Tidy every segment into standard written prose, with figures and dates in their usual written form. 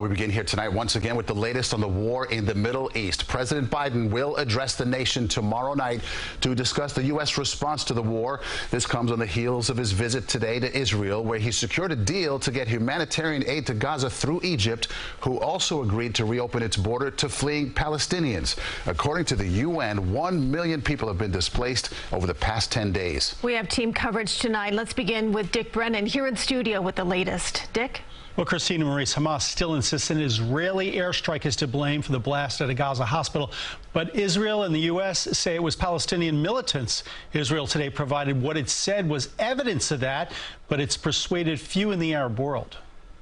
We begin here tonight once again with the latest on the war in the Middle East. President Biden will address the nation tomorrow night to discuss the U.S. response to the war. This comes on the heels of his visit today to Israel, where he secured a deal to get humanitarian aid to Gaza through Egypt, who also agreed to reopen its border to fleeing Palestinians. According to the UN, 1 million people have been displaced over the past 10 days. We have team coverage tonight. Let's begin with Dick Brennan here in studio with the latest. Dick? Well, Christina Maurice, Hamas still insists an Israeli airstrike is to blame for the blast at a Gaza hospital. But Israel and the U.S. say it was Palestinian militants. Israel today provided what it said was evidence of that, but it's persuaded few in the Arab world.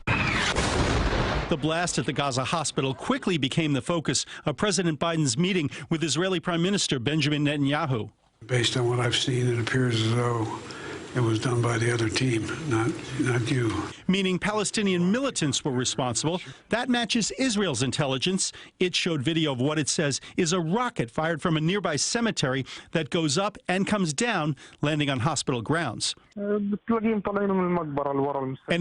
The blast at the Gaza hospital quickly became the focus of President Biden's meeting with Israeli Prime Minister Benjamin Netanyahu. Based on what I've seen, it appears as though it was done by the other team, not you. Meaning Palestinian militants were responsible. That matches Israel's intelligence. It showed video of what it says is a rocket fired from a nearby cemetery that goes up and comes down, landing on hospital grounds. And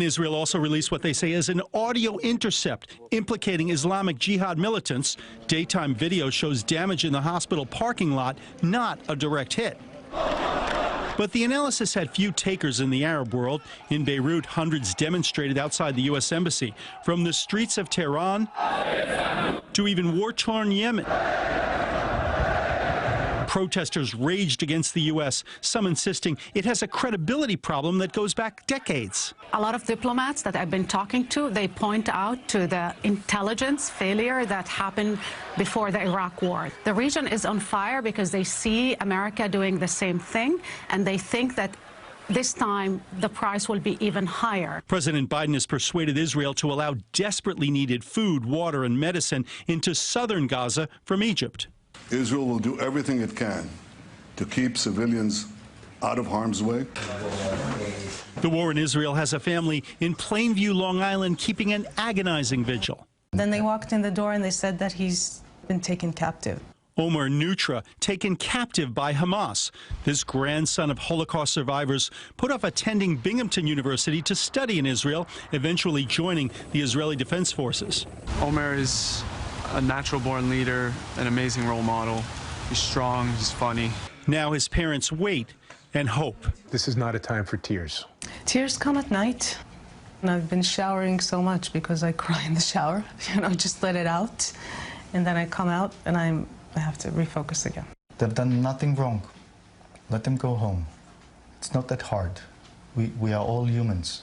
Israel also released what they say is an audio intercept implicating Islamic Jihad militants. Daytime video shows damage in the hospital parking lot, not a direct hit. But the analysis had few takers in the Arab world. In Beirut, hundreds demonstrated outside the U.S. Embassy, from the streets of Tehran to even war-torn Yemen. Protesters raged against the U.S., some insisting it has a credibility problem that goes back decades. A lot of diplomats that I've been talking to, they point out to the intelligence failure that happened before the Iraq war. The region is on fire because they see America doing the same thing, and they think that this time the price will be even higher. President Biden has persuaded Israel to allow desperately needed food, water, and medicine into southern Gaza from Egypt. Israel will do everything it can to keep civilians out of harm's way. The war in Israel has a family in Plainview, Long Island, keeping an agonizing vigil. Then they walked in the door and they said that he's been taken captive. Omar Nutra, taken captive by Hamas. This grandson of Holocaust survivors put off attending Binghamton University to study in Israel, eventually joining the Israeli Defense Forces. Omar is a natural-born leader, an amazing role model. He's strong, he's funny. Now his parents wait and hope. This is not a time for tears. Tears come at night. And I've been showering so much because I cry in the shower, just let it out. And then I come out and I have to refocus again. They've done nothing wrong. Let them go home. It's not that hard. We are all humans.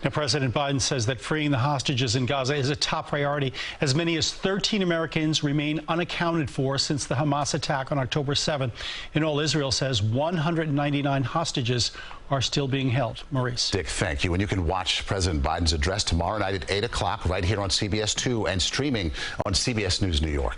Now, President Biden says that freeing the hostages in Gaza is a top priority. As many as 13 Americans remain unaccounted for since the Hamas attack on October 7th. In all, Israel says 199 hostages are still being held. Maurice. Dick, thank you. And you can watch President Biden's address tomorrow night at 8 o'clock right here on CBS 2 and streaming on CBS News New York.